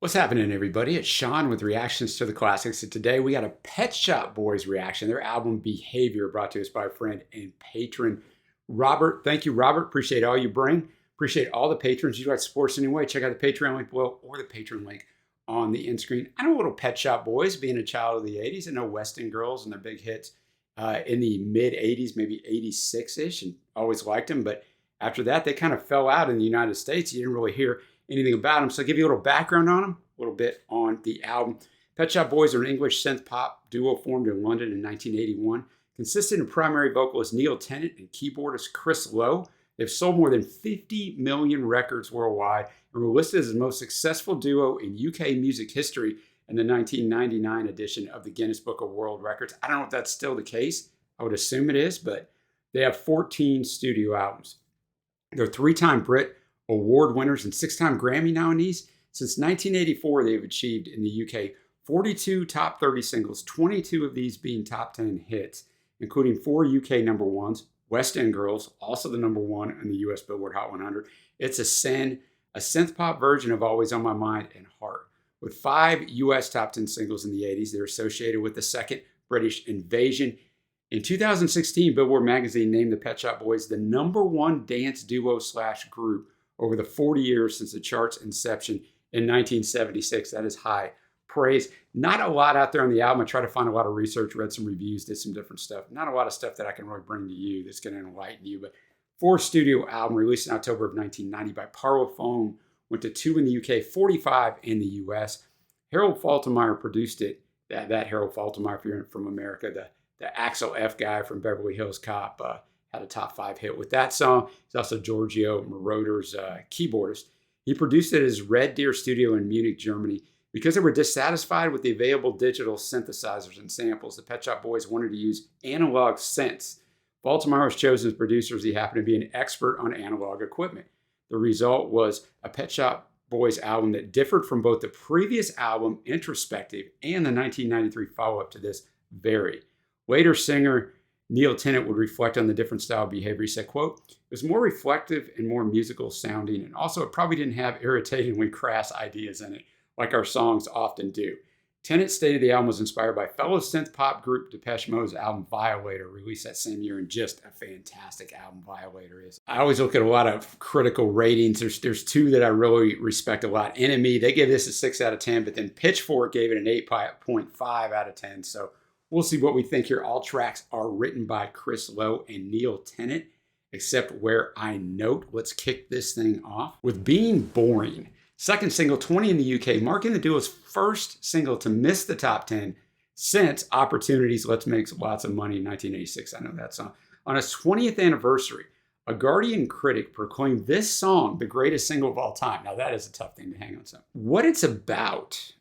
What's happening, everybody? It's Sean with reactions to the classics. And today we got a Pet Shop Boys reaction. Their album Behavior, brought to us by a friend and patron, Robert. Thank you, Robert. Appreciate all you bring. Appreciate all the patrons. You guys support us anyway. Check out the Patreon link below or the Patreon link on the end screen. I know little Pet Shop Boys, being a child of the 80s. I know West End Girls and their big hits in the mid 80s, maybe 86 ish, and always liked them. But after that, they kind of fell out in the United States. You didn't really hear anything about them. So I'll give you a little background on them, a little bit on the album. Pet Shop Boys are an English synth pop duo formed in London in 1981, consisting of primary vocalist Neil Tennant and keyboardist Chris Lowe. They've sold more than 50 million records worldwide and were listed as the most successful duo in UK music history in the 1999 edition of the Guinness Book of World Records. I don't know if that's still the case. I would assume it is, but they have 14 studio albums. They're three-time Brit Award winners and six-time Grammy nominees. Since 1984, they've achieved in the UK 42 top 30 singles, 22 of these being top 10 hits, including 4 UK number ones. West End Girls, also the number one in the US Billboard Hot 100. It's a synth pop version of Always on My Mind and Heart. With 5 US top 10 singles in the 80s, they're associated with the second British invasion. In 2016, Billboard magazine named the Pet Shop Boys the number one dance duo/group over the 40 years since the chart's inception in 1976. That is high praise. Not a lot out there on the album. I tried to find a lot of research, read some reviews, did some different stuff. Not a lot of stuff that I can really bring to you that's going to enlighten you. But 4th studio album released in October of 1990 by Parlophone, went to 2 in the UK, 45 in the US. Harold Faltermeyer produced it. That Harold Faltermeyer, if you're from America, the Axel F guy from Beverly Hills Cop, had a top 5 hit with that song. He's also Giorgio Moroder's keyboardist. He produced it at his Red Deer studio in Munich, Germany. Because they were dissatisfied with the available digital synthesizers and samples, the Pet Shop Boys wanted to use analog synths. Faltermeyer was chosen as producer as he happened to be an expert on analog equipment. The result was a Pet Shop Boys album that differed from both the previous album, Introspective, and the 1993 follow-up to this, Very. Later, singer Neil Tennant would reflect on the different style of Behavior. He said, quote, "It was more reflective and more musical sounding, and also it probably didn't have irritatingly crass ideas in it, like our songs often do." Tennant stated the album was inspired by fellow synth pop group Depeche Mode's album Violator, released that same year, and just a fantastic album Violator is. I always look at a lot of critical ratings. There's 2 that I really respect a lot. Enemy, they gave this a 6 out of 10, but then Pitchfork gave it an 8.5 out of 10. So we'll see what we think here. All tracks are written by Chris Lowe and Neil Tennant, except where I note. Let's kick this thing off with Being Boring. Second single, 20 in the UK, marking the duo's first single to miss the top 10 since Opportunities, Let's Make Lots of Money in 1986. I know that song. On its 20th anniversary, a Guardian critic proclaimed this song the greatest single of all time. Now, that is a tough thing to hang on to. What it's about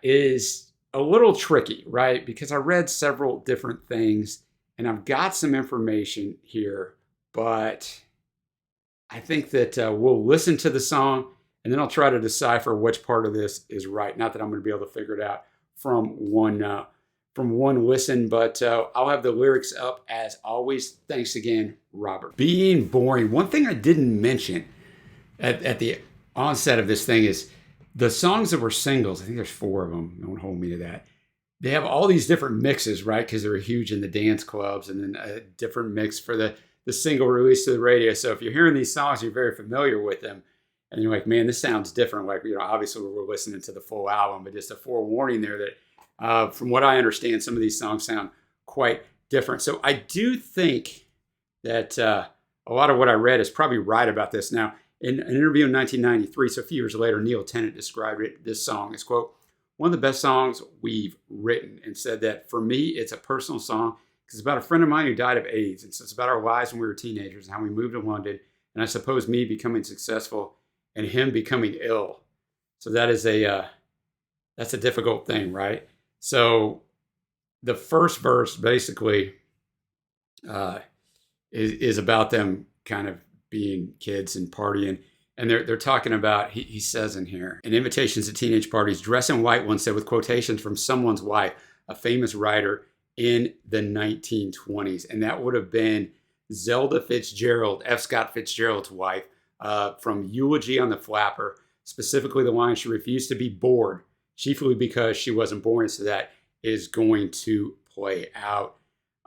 is a little tricky, right? Because I read several different things, and I've got some information here, but I think that we'll listen to the song, and then I'll try to decipher which part of this is right. Not that I'm going to be able to figure it out from one listen, but I'll have the lyrics up as always. Thanks again, Robert. Being Boring. One thing I didn't mention at the onset of this thing is the songs that were singles. I think there's 4 of them. Don't hold me to that. They have all these different mixes, right? Because they're huge in the dance clubs, and then a different mix for the single release to the radio. So if you're hearing these songs, you're very familiar with them. And you're like, man, this sounds different. Like, obviously we're listening to the full album, but just a forewarning there that from what I understand, some of these songs sound quite different. So I do think that a lot of what I read is probably right about this. Now, in an interview in 1993, so a few years later, Neil Tennant described this song as, quote, "one of the best songs we've written," and said that, "For me, it's a personal song because it's about a friend of mine who died of AIDS. And so it's about our lives when we were teenagers and how we moved to London. And I suppose me becoming successful and him becoming ill." So that is that's a difficult thing, right? So the first verse basically is about them kind of being kids and partying. And they're talking about, he says in here, "in invitations to teenage parties, dress in white," one said, with quotations from someone's wife, a famous writer in the 1920s. And that would have been Zelda Fitzgerald, F. Scott Fitzgerald's wife, from Eulogy on the Flapper. specifically the line, "She refused to be bored, chiefly because she wasn't born." So that is going to play out.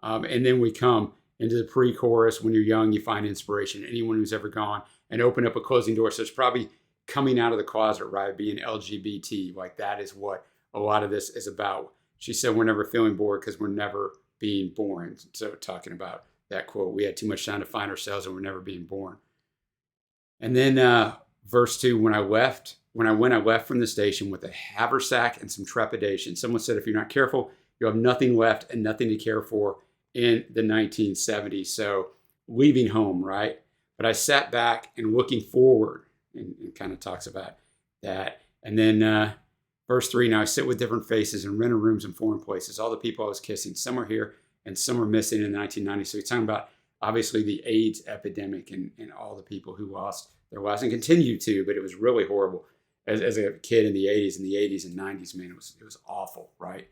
And then we come into the pre-chorus. "When you're young, you find inspiration." Anyone who's ever gone and opened up a closing door. So it's probably coming out of the closet, right? Being LGBT. Like that is what a lot of this is about. She said, "We're never feeling bored because we're never being born." So talking about that quote, "We had too much time to find ourselves and we're never being born." And then verse 2, "When I left from the station with a haversack and some trepidation." Someone said, if you're not careful, you'll have nothing left and nothing to care for in the 1970s. So leaving home, right? "But I sat back and looking forward," and kind of talks about that. And then verse 3, "Now I sit with different faces in rented rooms in foreign places. All the people I was kissing, some are here and some are missing in the 1990s. So he's talking about obviously the AIDS epidemic and all the people who lost their lives and continue to, but it was really horrible as a kid in the 80s and 90s, man, it was awful, right?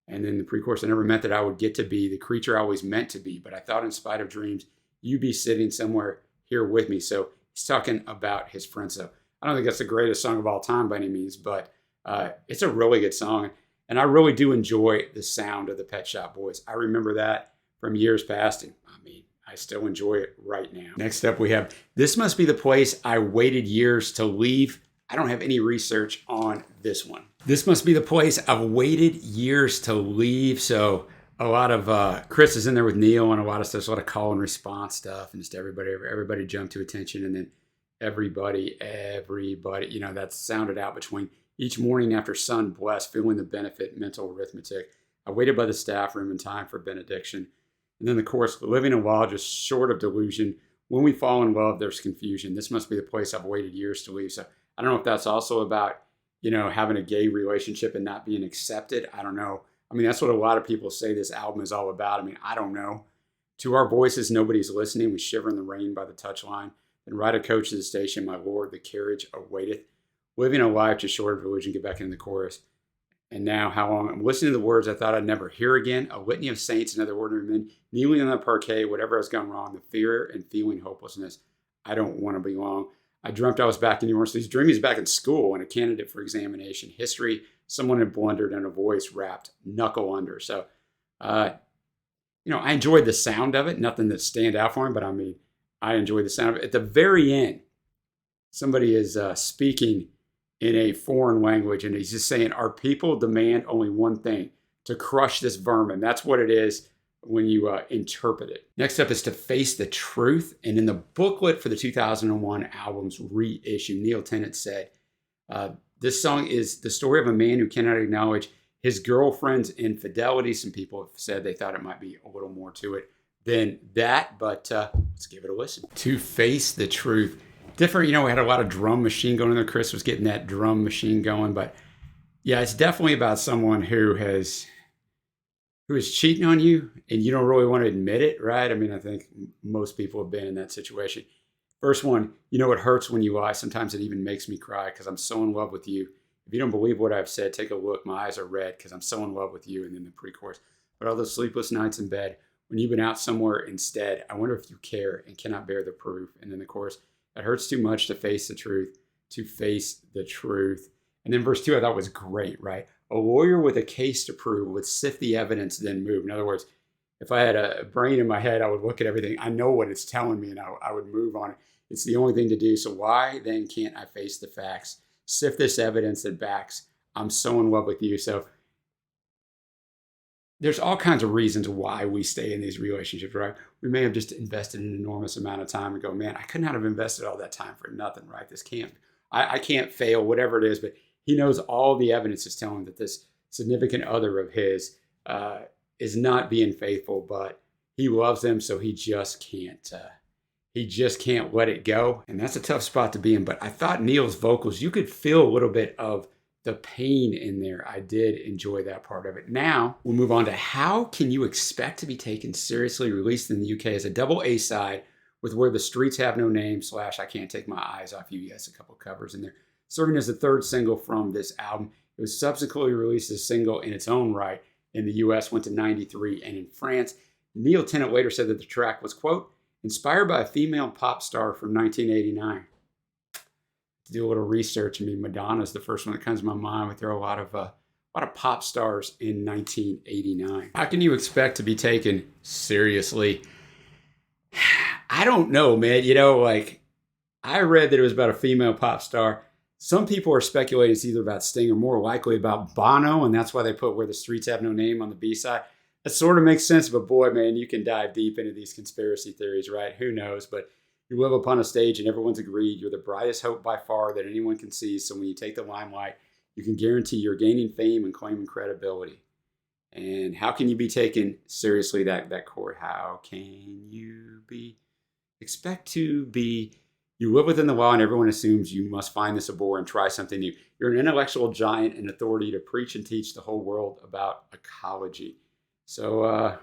And then the pre-chorus, "I never meant that I would get to be the creature I always meant to be, but I thought in spite of dreams, you'd be sitting somewhere here with me." So he's talking about his friends. So I don't think that's the greatest song of all time by any means, but it's a really good song. And I really do enjoy the sound of the Pet Shop Boys. I remember that from years past, and I mean, I still enjoy it right now. Next up, we have "This Must Be the Place I Waited Years to Leave." I don't have any research on this one. "This must be the place I've waited years to leave." So a lot of Chris is in there with Neil and a lot of stuff, a lot of call and response stuff, and just everybody jumped to attention, and then everybody, that sounded out between "Each morning after sun blessed, feeling the benefit, mental arithmetic. I waited by the staff room in time for benediction." And then the chorus, "Living a while just short of delusion. When we fall in love, there's confusion. This must be the place I've waited years to leave." So I don't know if that's also about, having a gay relationship and not being accepted. I don't know. I mean, that's what a lot of people say this album is all about. I mean, I don't know. "To our voices, nobody's listening. We shiver in the rain by the touchline. And ride a coach to the station, my Lord, the carriage awaiteth. Living a life just short of religion." Get back into the chorus. "And now, how long? I'm listening to the words I thought I'd never hear again. A litany of saints and other ordinary men, kneeling on the parquet, whatever has gone wrong, the fear and feeling hopelessness. I don't want to belong. I dreamt I was back in New Orleans." So he's dreaming he's back in school and a candidate for examination. "History, someone had blundered and a voice rapped, knuckle under." So, I enjoyed the sound of it. Nothing that stand out for him, but I mean, I enjoyed the sound of it. At the very end, somebody is speaking in a foreign language, and he's just saying, "Our people demand only one thing, to crush this vermin." That's what it is when you interpret it. Next up is "To Face the Truth." And in the booklet for the 2001 album's reissue, Neil Tennant said, this song is the story of a man who cannot acknowledge his girlfriend's infidelity. Some people have said they thought it might be a little more to it than that, but let's give it a listen. "To Face the Truth." Different, we had a lot of drum machine going in there. Chris was getting that drum machine going, but yeah, it's definitely about someone who is cheating on you and you don't really want to admit it, right? I mean, I think most people have been in that situation. Verse 1, "It hurts when you lie. Sometimes it even makes me cry because I'm so in love with you. If you don't believe what I've said, take a look. My eyes are red because I'm so in love with you." And then the pre-chorus, "But all those sleepless nights in bed, when you've been out somewhere instead, I wonder if you care and cannot bear the proof." And then the chorus, "It hurts too much to face the truth, to face the truth." And then verse 2 I thought was great, right? "A lawyer with a case to prove would sift the evidence, then move." In other words, if I had a brain in my head, I would look at everything. I know what it's telling me, and I would move on it. It's the only thing to do. So why then can't I face the facts? Sift this evidence that backs I'm so in love with you. So there's all kinds of reasons why we stay in these relationships, right? We may have just invested an enormous amount of time and go, "Man, I could not have invested all that time for nothing," right? I can't fail, whatever it is, but he knows all the evidence is telling that this significant other of his is not being faithful, but he loves them, so he just can't let it go. And that's a tough spot to be in. But I thought Neil's vocals, you could feel a little bit of the pain in there. I did enjoy that part of it. Now we'll move on to "How Can You Expect to Be Taken Seriously," released in the UK as a double A-side with "Where the Streets Have No Name" / "I Can't Take My Eyes Off You." Yes, a couple covers in there. Serving as the third single from this album. It was subsequently released as a single in its own right in the US, went to 93, and in France. Neil Tennant later said that the track was, quote, "inspired by a female pop star from 1989. to do a little research. I mean, Madonna's the first one that comes to my mind. But there are a lot of pop stars in 1989. How can you expect to be taken seriously? I don't know, man. Like I read that it was about a female pop star. Some people are speculating it's either about Sting or more likely about Bono, and that's why they put Where the Streets Have No Name on the B-side. That sort of makes sense, but boy, man, you can dive deep into these conspiracy theories, right? Who knows? But you live upon a stage and everyone's agreed you're the brightest hope by far that anyone can see. So when you take the limelight, you can guarantee you're gaining fame and claiming credibility. And how can you be taken seriously, that chord? How can you expect to be, you live within the law and everyone assumes you must find this a bore and try something new. You're an intellectual giant and authority to preach and teach the whole world about ecology. So,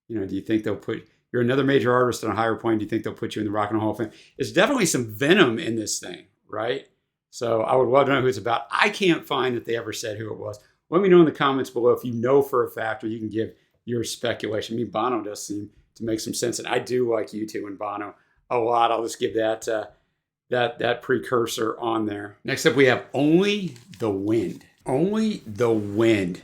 do you think they'll you're another major artist on a higher plane. Do you think they'll put you in the Rock and Roll Hall of Fame? There's definitely some venom in this thing, right? So I would love to know who it's about. I can't find that they ever said who it was. Let me know in the comments below if you know for a fact, or you can give your speculation. I mean, Bono does seem to make some sense, and I do like U2 and Bono a lot. I'll just give that precursor on there. Next up, we have Only the Wind. Only the Wind.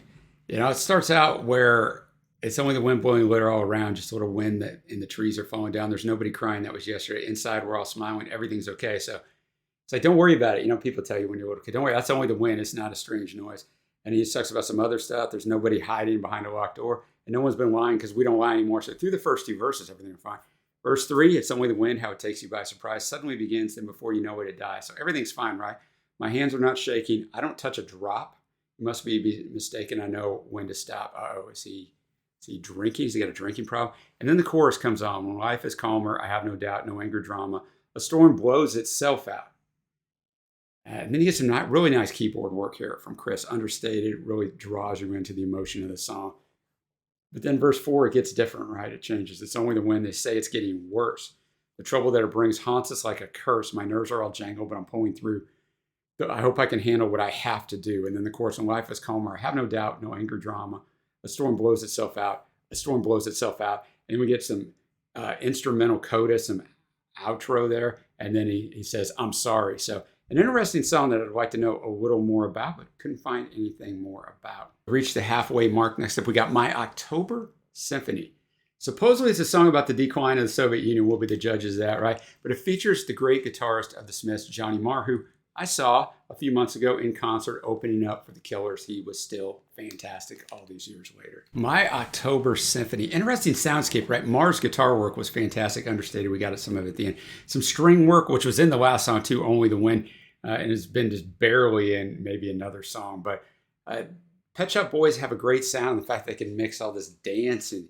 It starts out where it's only the wind blowing litter all around, just a little wind and the trees are falling down. There's nobody crying. That was yesterday. Inside, we're all smiling. Everything's okay. So it's like, don't worry about it. People tell you when you're a little kid, don't worry, that's only the wind. It's not a strange noise. And he talks about some other stuff. There's nobody hiding behind a locked door. And no one's been lying because we don't lie anymore. So through the first two verses, everything's fine. Verse 3, it's only the wind, how it takes you by surprise. Suddenly begins, then before you know it, it dies. So everything's fine, right? My hands are not shaking. I don't touch a drop. You must be mistaken. I know when to stop. Uh-oh, is he drinking? Has he got a drinking problem? And then the chorus comes on. When life is calmer, I have no doubt, no anger, drama. A storm blows itself out. And then you get some really nice keyboard work here from Chris. Understated, really draws you into the emotion of the song. But then verse 4, it gets different, right? It changes. It's only the wind. They say it's getting worse. The trouble that it brings haunts us like a curse. My nerves are all jangled, but I'm pulling through. I hope I can handle what I have to do. And then the chorus, when life is calmer, I have no doubt, no anger, drama. A storm blows itself out. A storm blows itself out. And we get some instrumental coda, some outro there. And then he says, I'm sorry. So an interesting song that I'd like to know a little more about, but couldn't find anything more about. Reached the halfway mark. Next up, we got My October Symphony. Supposedly it's a song about the decline of the Soviet Union. We'll be the judges of that, right? But it features the great guitarist of the Smiths, Johnny Marr, who I saw a few months ago in concert opening up for the Killers. He was still fantastic all these years later. My October Symphony. Interesting soundscape, right? Marr's guitar work was fantastic, understated. We got some of it at the end. Some string work, which was in the last song too, Only the Wind, and has been just barely in maybe another song. But Pet Shop Boys have a great sound. The fact they can mix all this dance and,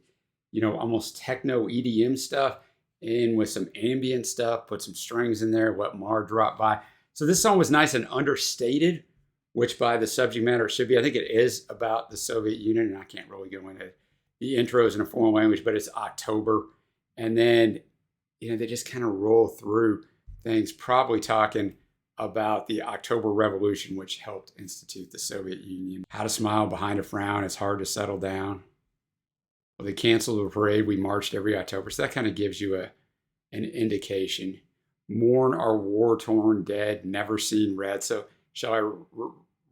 almost techno EDM stuff in with some ambient stuff, put some strings in there, let Marr drop by. So this song was nice and understated, which by the subject matter it should be. I think it is about the Soviet Union, and I can't really go into the intros in a foreign language, but it's October. And then, they just kind of roll through things, probably talking about the October Revolution, which helped institute the Soviet Union. How to smile behind a frown, it's hard to settle down. Well, they canceled the parade. We marched every October. So that kind of gives you an indication. Mourn our war-torn dead, never seen red. So shall I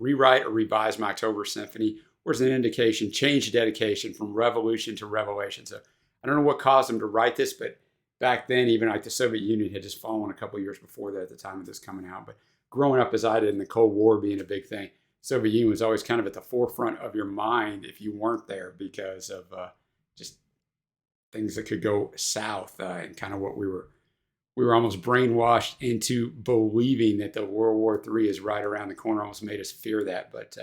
rewrite or revise my October Symphony? Or is it an indication, change the dedication from revolution to revelation? So I don't know what caused them to write this, but back then, even like the Soviet Union had just fallen a couple of years before that at the time of this coming out. But growing up as I did, in the Cold War being a big thing, Soviet Union was always kind of at the forefront of your mind if you weren't there because of just things that could go south and kind of what we were almost brainwashed into believing that the World War III is right around the corner. Almost made us fear that, but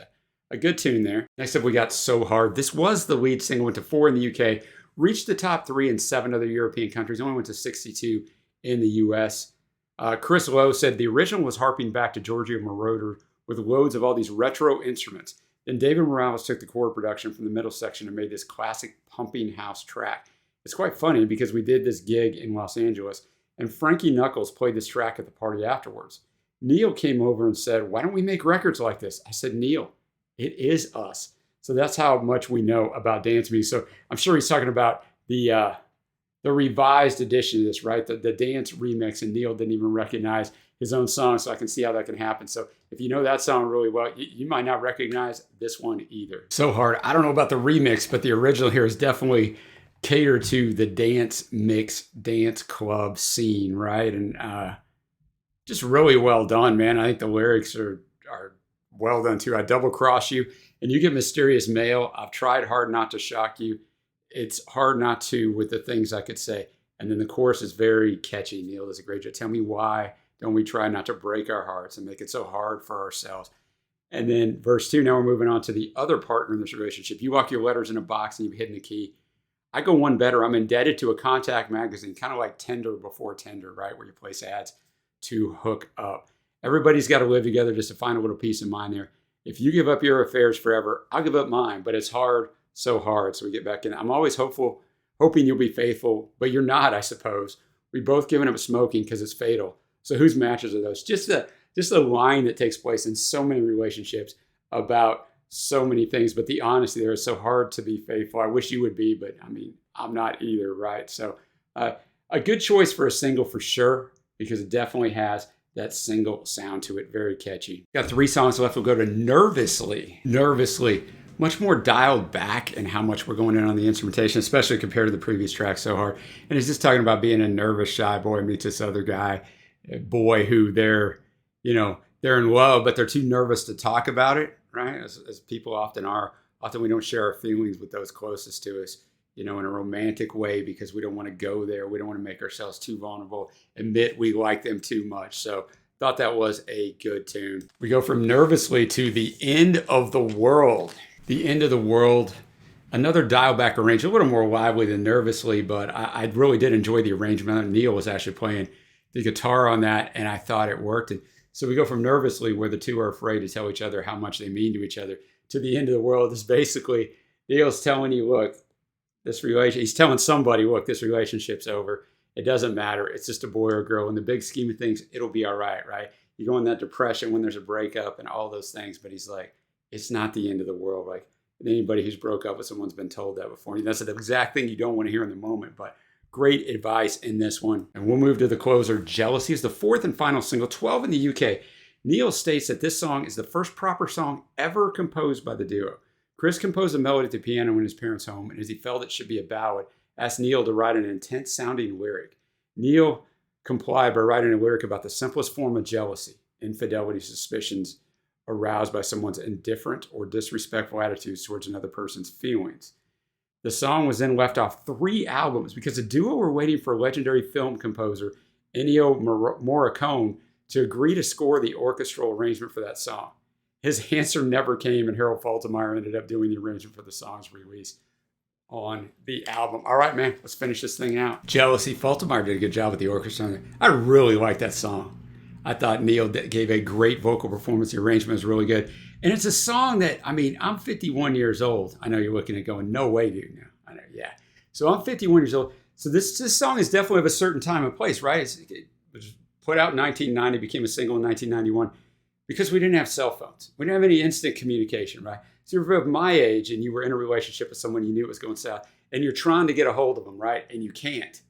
a good tune there. Next up, we got So Hard. This was the lead single, went to 4 in the UK, reached the top 3 in 7 other European countries, only went to 62 in the US. Chris Lowe said the original was harping back to Giorgio Moroder with loads of all these retro instruments. Then David Morales took the chord production from the middle section and made this classic pumping house track. It's quite funny because we did this gig in Los Angeles and Frankie Knuckles played this track at the party afterwards. Neil came over and said, why don't we make records like this? I said, Neil, it is us. So that's how much we know about dance music. So I'm sure he's talking about the revised edition of this, right? The dance remix, and Neil didn't even recognize his own song, so I can see how that can happen. So if you know that song really well, you might not recognize this one either. So hard. I don't know about the remix, but the original here is definitely catered to the dance mix, dance club scene, right? And just really well done, man. I think the lyrics are well done too. I double cross you and you get mysterious mail. I've tried hard not to shock you. It's hard not to with the things I could say. And then the chorus is very catchy. Neil does a great job. Tell me why don't we try not to break our hearts and make it so hard for ourselves? And then verse 2, now we're moving on to the other partner in this relationship. You lock your letters in a box and you've hidden the key. I go one better. I'm indebted to a contact magazine, kind of like Tinder before Tinder, right? Where you place ads to hook up. Everybody's got to live together just to find a little peace of mind there. If you give up your affairs forever, I'll give up mine, but it's hard, so hard. So we get back in. I'm always hopeful, hoping you'll be faithful, but you're not, I suppose. We both given up smoking because it's fatal. So whose matches are those? Just a line that takes place in so many relationships about so many things, but the honesty there is so hard to be faithful. I wish you would be, but I mean, I'm not either, right? So a good choice for a single for sure, because it definitely has that single sound to it. Very catchy. Got 3 songs left. We'll go to Nervously. Nervously. Much more dialed back in how much we're going in on the instrumentation, especially compared to the previous track, So Hard. And it's just talking about being a nervous, shy boy meets this other guy, a boy who they're in love, but they're too nervous to talk about it, right? As people often are. Often we don't share our feelings with those closest to us, in a romantic way, because we don't want to go there. We don't want to make ourselves too vulnerable, admit we like them too much. So thought that was a good tune. We go from Nervously to The End of the World. The End of the World, another dial back arrangement, a little more lively than Nervously, but I really did enjoy the arrangement. Neil was actually playing the guitar on that, and I thought it worked. And so we go from Nervously, where the two are afraid to tell each other how much they mean to each other, to The End of the World. Is basically Neil's telling you, look, he's telling somebody, look, this relationship's over. It doesn't matter. It's just a boy or a girl. In the big scheme of things, it'll be all right, right? You go in that depression when there's a breakup and all those things, but he's like, it's not the end of the world. Like anybody who's broke up with someone's been told that before. And that's the exact thing you don't want to hear in the moment, but great advice in this one. And we'll move to the closer. Jealousy is the 4th and final single, 12 in the UK. Neil states that this song is the first proper song ever composed by the duo. Chris composed a melody to piano in his parents' home, and as he felt it should be a ballad, asked Neil to write an intense-sounding lyric. Neil complied by writing a lyric about the simplest form of jealousy, infidelity, suspicions aroused by someone's indifferent or disrespectful attitudes towards another person's feelings. The song was then left off 3 albums because the duo were waiting for legendary film composer Ennio Morricone to agree to score the orchestral arrangement for that song. His answer never came, and Harold Faltermeyer ended up doing the arrangement for the song's release on the album. All right, man, let's finish this thing out. Jealousy. Faltermeyer did a good job with the orchestra. I really like that song. I thought Neil gave a great vocal performance. The arrangement was really good. And it's a song that, I'm 51 years old. I know you're looking at going, no way, dude. No, I know, yeah. So I'm 51 years old. So this song is definitely of a certain time and place, right? It was put out in 1990, became a single in 1991. Because we didn't have cell phones. We didn't have any instant communication, right? So you're of my age and you were in a relationship with someone you knew it was going south and you're trying to get a hold of them, right? And you can't.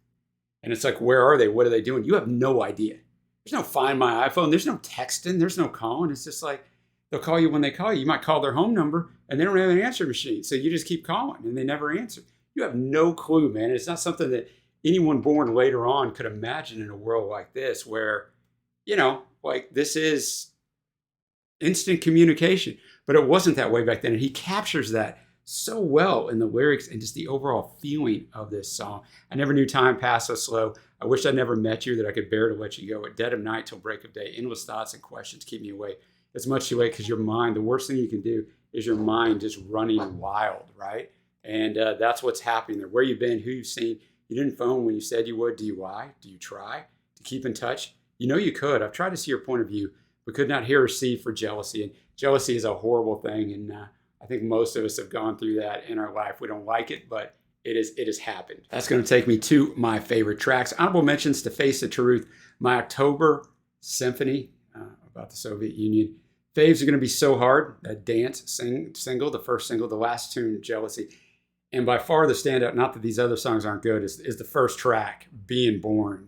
And it's like, where are they? What are they doing? You have no idea. There's no Find My iPhone. There's no texting. There's no calling. It's just like, they'll call you when they call you. You might call their home number and they don't have an answer machine. So you just keep calling and they never answer. You have no clue, man. It's not something that anyone born later on could imagine in a world like this where, this is instant communication, but it wasn't that way back then. And he captures that so well in the lyrics and just the overall feeling of this song. I never knew time passed so slow. I wish I never met you, that I could bear to let you go at dead of night till break of day. Endless thoughts and questions keep me awake. It's much too late because your mind, the worst thing you can do is your mind just running wild, right? And that's what's happening there. Where you've been, who you've seen. You didn't phone when you said you would. Do you lie? Do you try to keep in touch? You could. I've tried to see your point of view, but could not hear or see for jealousy. And jealousy is a horrible thing. And I think most of us have gone through that in our life. We don't like it, but it has happened. That's going to take me to my favorite tracks. Honorable mentions to Face the Truth, my October Symphony about the Soviet Union. Faves are going to be So Hard, that dance single, the first single, the last tune, Jealousy. And by far the standout, not that these other songs aren't good, is the first track, Being Boring.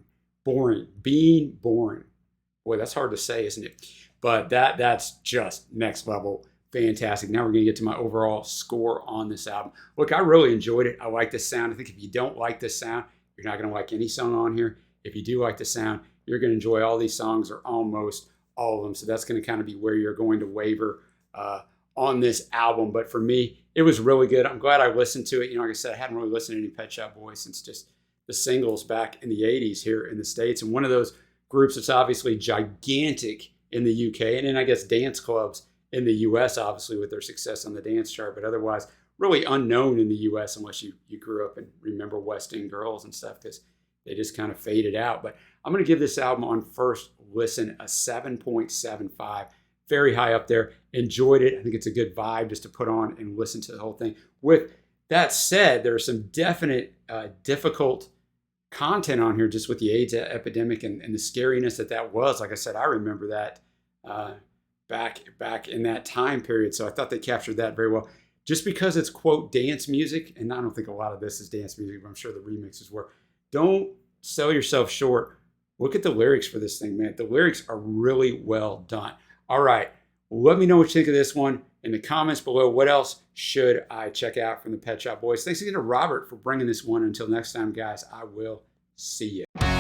Being Boring. Boy, that's hard to say, isn't it? But that's just next level fantastic. Now we're going to get to my overall score on this album. Look, I really enjoyed it. I like the sound. I think if you don't like this sound, you're not going to like any song on here. If you do like the sound, you're going to enjoy all these songs or almost all of them. So that's going to kind of be where you're going to waver on this album. But for me, it was really good. I'm glad I listened to it. You know, like I said, I hadn't really listened to any Pet Shop Boys since just the singles back in the 80s here in the States. And one of those groups that's obviously gigantic in the UK, and then I guess dance clubs in the US, obviously with their success on the dance chart, but otherwise really unknown in the US unless you grew up and remember West End Girls and stuff, because they just kind of faded out. But I'm going to give this album on first listen a 7.75. Very high up there. Enjoyed it. I think it's a good vibe just to put on and listen to the whole thing. With that said, there are some definite difficult content on here just with the AIDS epidemic and the scariness that was. Like I said, I remember that back in that time period. So I thought they captured that very well. Just because it's, quote, dance music, and I don't think a lot of this is dance music, but I'm sure the remixes were. Don't sell yourself short. Look at the lyrics for this thing, man. The lyrics are really well done. All right, let me know what you think of this one in the comments below. What else should I check out from the Pet Shop Boys? Thanks again to Robert for bringing this one. Until next time, guys, I will see you.